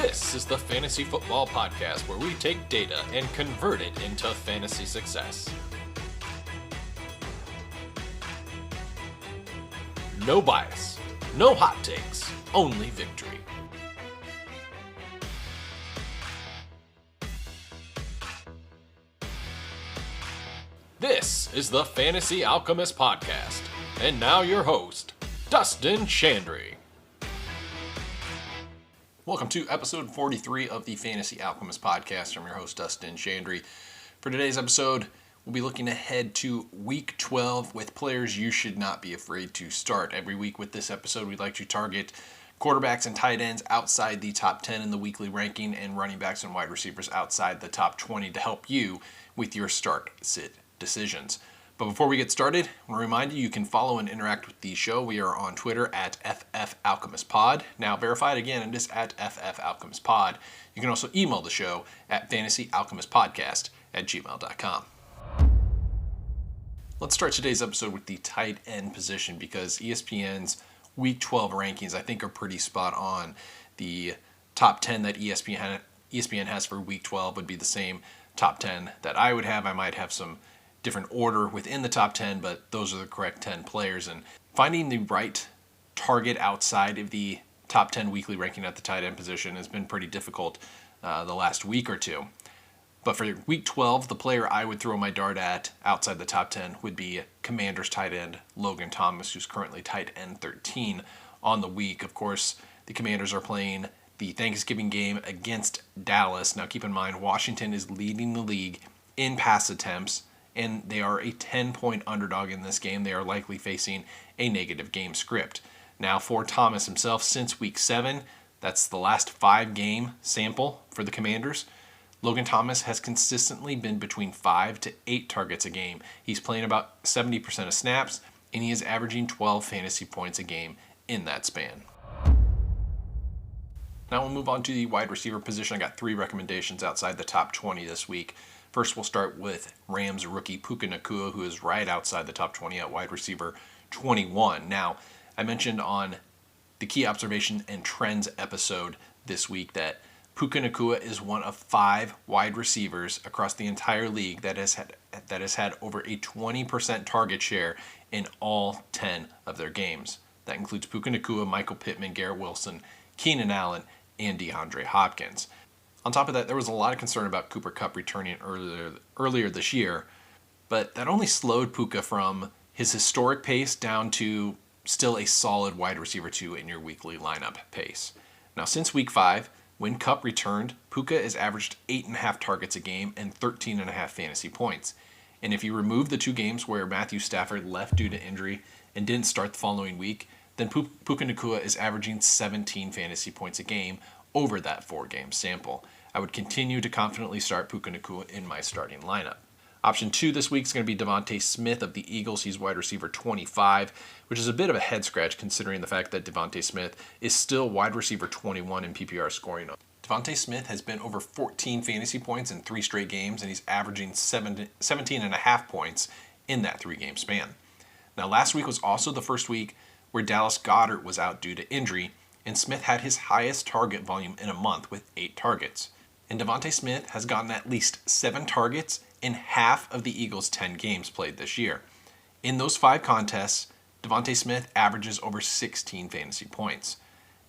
This is the Fantasy Football Podcast, where we take data and convert it into fantasy success. No bias, no hot takes, only victory. This is the Fantasy Alchemist Podcast, and now your host, Dustin Chandry. Welcome to episode 43 of the Fantasy Alchemist Podcast. I'm your host, Dustin Chandry. For today's episode, we'll be looking ahead to Week 12 with players you should not be afraid to start. Every week with this episode, we'd like to target quarterbacks and tight ends outside the top 10 in the weekly ranking and running backs and wide receivers outside the top 20 to help you with your start-sit decisions. But before we get started, I want to remind you can follow and interact with the show. We are on Twitter at FFAlchemistPod. Now verified again, it is at FFAlchemistPod. You can also email the show at fantasyalchemistpodcast@gmail.com. Let's start today's episode with the tight end position because ESPN's Week 12 rankings I think are pretty spot on. The top 10 that ESPN has for Week 12 would be the same top 10 that I would have. I might have some different order within the top 10, but those are the correct 10 players. And finding the right target outside of the top 10 weekly ranking at the tight end position has been pretty difficult the last week or two. But for Week 12, the player I would throw my dart at outside the top 10 would be Commanders tight end Logan Thomas, who's currently tight end 13 on the week. Of course, the Commanders are playing the Thanksgiving game against Dallas. Now keep in mind, Washington is leading the league in pass attempts, and they are a 10-point underdog in this game. They are likely facing a negative game script. Now for Thomas himself, since Week 7, that's the last 5-game sample for the Commanders, Logan Thomas has consistently been between 5 to 8 targets a game. He's playing about 70% of snaps, and he is averaging 12 fantasy points a game in that span. Now we'll move on to the wide receiver position. I got 3 recommendations outside the top 20 this week. First, we'll start with Rams rookie Puka Nacua, who is right outside the top 20 at wide receiver 21. Now, I mentioned on the Key Observation and Trends episode this week that Puka Nacua is one of 5 wide receivers across the entire league that has had over a 20% target share in all 10 of their games. That includes Puka Nacua, Michael Pittman, Garrett Wilson, Keenan Allen, and DeAndre Hopkins. On top of that, there was a lot of concern about Cooper Kupp returning earlier this year, but that only slowed Puka from his historic pace down to still a solid wide receiver 2 in your weekly lineup pace. Now, since Week 5, when Kupp returned, Puka has averaged 8.5 targets a game and 13.5 fantasy points. And if you remove the 2 games where Matthew Stafford left due to injury and didn't start the following week, then Puka Nacua is averaging 17 fantasy points a game over that 4-game sample. I would continue to confidently start Puka Nacua in my starting lineup. Option 2 this week is going to be Devontae Smith of the Eagles. He's wide receiver 25, which is a bit of a head scratch considering the fact that Devontae Smith is still wide receiver 21 in PPR scoring. Devontae Smith has been over 14 fantasy points in 3 straight games, and he's averaging 17.5 points in that 3-game span. Now, last week was also the first week where Dallas Goedert was out due to injury, and Smith had his highest target volume in a month with 8 targets. And Devontae Smith has gotten at least 7 targets in half of the Eagles' 10 games played this year. In those 5 contests, Devontae Smith averages over 16 fantasy points.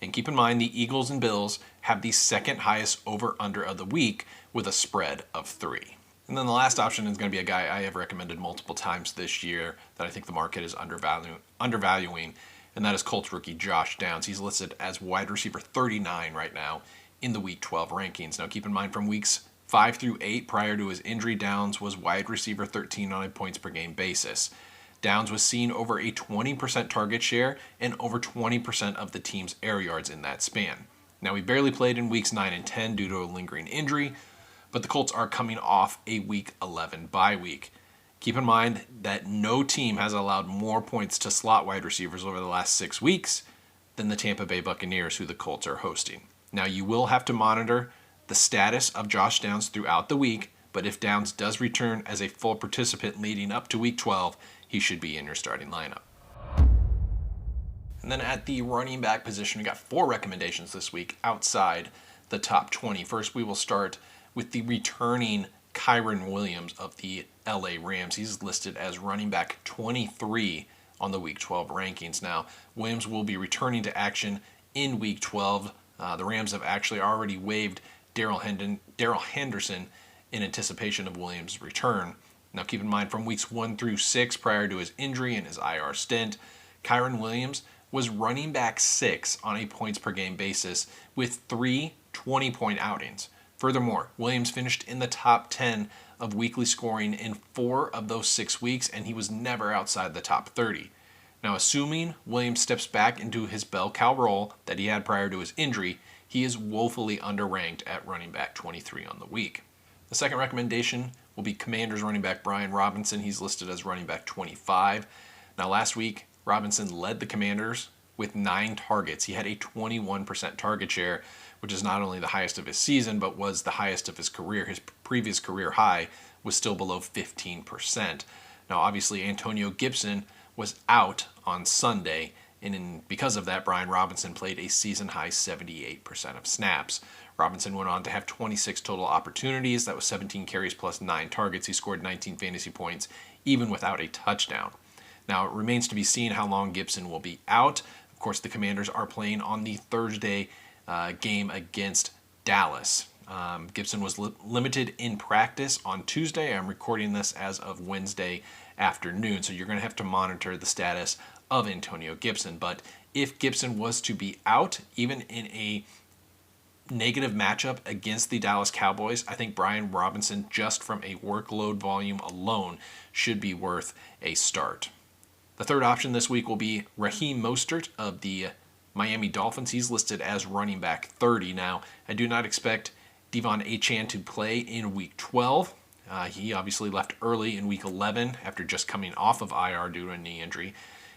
And keep in mind, the Eagles and Bills have the second highest over-under of the week with a spread of 3. And then the last option is going to be a guy I have recommended multiple times this year that I think the market is undervaluing, and that is Colts rookie Josh Downs. He's listed as wide receiver 39 right now in the Week 12 rankings. Now keep in mind, from weeks 5 through 8 prior to his injury, Downs was wide receiver 13 on a points per game basis. Downs was seen over a 20% target share and over 20% of the team's air yards in that span. Now he barely played in weeks 9 and 10 due to a lingering injury, but the Colts are coming off a Week 11 bye week. Keep in mind that no team has allowed more points to slot wide receivers over the last 6 weeks than the Tampa Bay Buccaneers, who the Colts are hosting. Now, you will have to monitor the status of Josh Downs throughout the week, but if Downs does return as a full participant leading up to Week 12, he should be in your starting lineup. And then at the running back position, we got 4 recommendations this week outside the top 20. First, we will start with the returning Kyren Wiliams of the LA Rams. He's listed as running back 23 on the Week 12 rankings. Now, Williams will be returning to action in Week 12. The Rams have actually already waived Darrell Henderson in anticipation of Williams' return. Now, keep in mind, from weeks 1 through 6, prior to his injury and his IR stint, Kyren Wiliams was running back 6 on a points-per-game basis with 3 20-point outings. Furthermore, Williams finished in the top 10 of weekly scoring in 4 of those 6 weeks, and he was never outside the top 30. Now, assuming Williams steps back into his bell cow role that he had prior to his injury, he is woefully underranked at running back 23 on the week. The second recommendation will be Commanders running back Brian Robinson. He's listed as running back 25. Now, last week, Robinson led the Commanders with 9 targets. He had a 21% target share, which is not only the highest of his season, but was the highest of his career. His previous career high was still below 15%. Now, obviously, Antonio Gibson was out on Sunday, and because of that, Brian Robinson played a season-high 78% of snaps. Robinson went on to have 26 total opportunities. That was 17 carries plus 9 targets. He scored 19 fantasy points, even without a touchdown. Now, it remains to be seen how long Gibson will be out. Of course, the Commanders are playing on the Thursday game against Dallas. Gibson was limited in practice on Tuesday. I'm recording this as of Wednesday afternoon, so you're going to have to monitor the status of Antonio Gibson. But if Gibson was to be out, even in a negative matchup against the Dallas Cowboys, I think Brian Robinson, just from a workload volume alone, should be worth a start. The third option this week will be Raheem Mostert of the Miami Dolphins. He's listed as running back 30. Now, I do not expect Devon Achane to play in Week 12. He obviously left early in Week 11 after just coming off of IR due to a knee injury.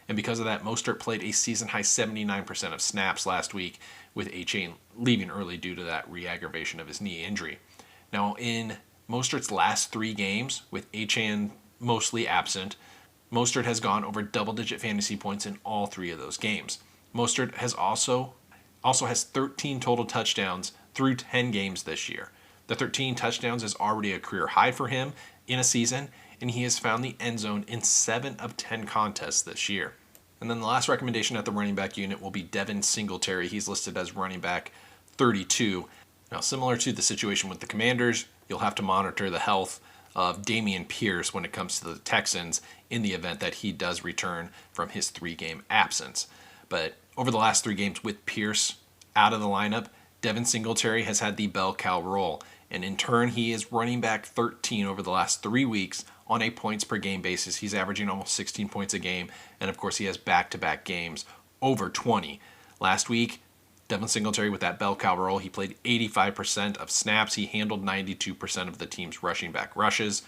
And because of that, Mostert played a season-high 79% of snaps last week, with Achane leaving early due to that re-aggravation of his knee injury. Now, in Mostert's last 3 games, with Achane mostly absent, Mostert has gone over double-digit fantasy points in all 3 of those games. Mostert has also has 13 total touchdowns through 10 games this year. The 13 touchdowns is already a career high for him in a season, and he has found the end zone in 7 of 10 contests this year. And then the last recommendation at the running back unit will be Devin Singletary. He's listed as running back 32. Now, similar to the situation with the Commanders, you'll have to monitor the health of Dameon Pierce when it comes to the Texans in the event that he does return from his 3-game absence. But over the last 3 games with Pierce out of the lineup, Devin Singletary has had the bell cow role, and in turn, he is running back 13 over the last 3 weeks on a points per game basis. He's averaging almost 16 points a game, and of course, he has back-to-back games over 20. Last week, Devin Singletary with that bell cow role, he played 85% of snaps. He handled 92% of the team's rushing back rushes,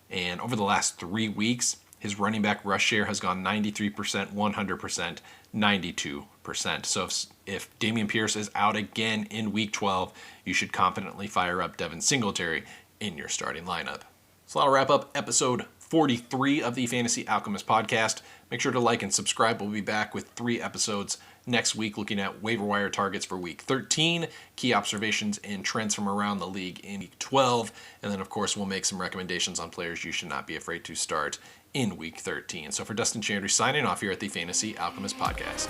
and over the last 3 weeks, his running back rush share has gone 93%, 100%, 92%. So if Dameon Pierce is out again in Week 12, you should confidently fire up Devin Singletary in your starting lineup. So that'll wrap up episode 43 of the Fantasy Alchemist podcast. Make sure to like and subscribe. We'll be back with 3 episodes next week looking at waiver wire targets for Week 13, key observations and trends from around the league in Week 12, and then, of course, we'll make some recommendations on players you should not be afraid to start in Week 13. So for Dustin Chandry signing off here at the Fantasy Alchemist podcast.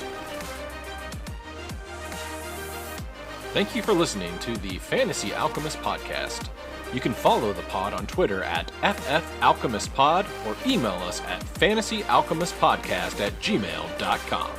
Thank you for listening to the Fantasy Alchemist podcast. You can follow the pod on Twitter at FFAlchemistPod or email us at fantasyalchemistpodcast@gmail.com.